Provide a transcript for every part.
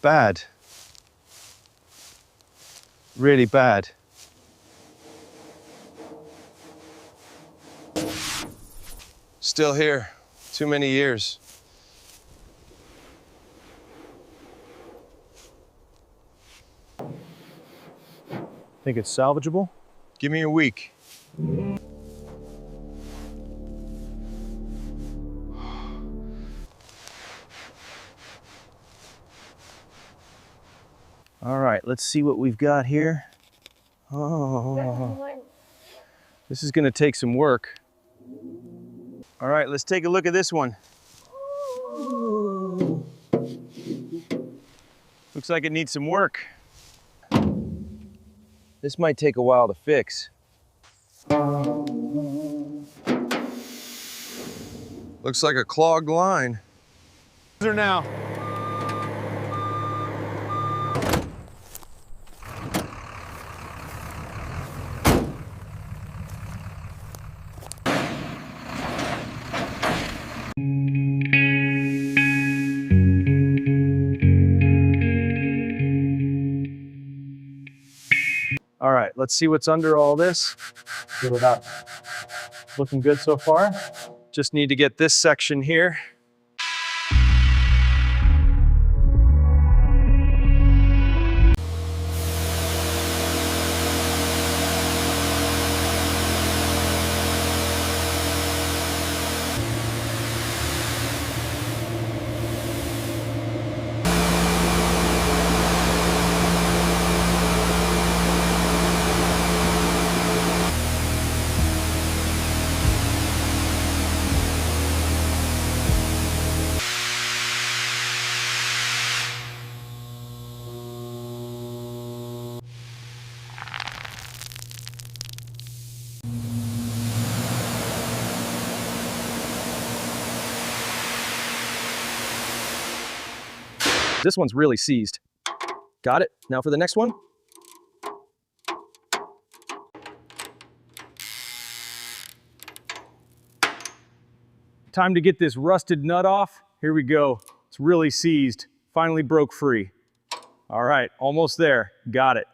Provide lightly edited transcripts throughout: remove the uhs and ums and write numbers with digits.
Bad. Really bad. Still here. Too many years. Think it's salvageable? Give me a week. All right, let's see what we've got here. Oh, this is gonna take some work. All right, let's take a look at this one. Looks like it needs some work. This might take a while to fix. Looks like a clogged line. Now. All right, let's see what's under all this. Feel it up. Looking good so far. Just need to get this section here. This one's really seized. Got it. Now for the next one. Time to get this rusted nut off. Here we go. It's really seized. Finally broke free. All right, almost there. Got it.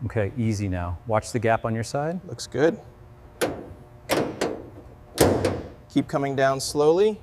Okay, easy now. Watch the gap on your side. Looks good. Keep coming down slowly.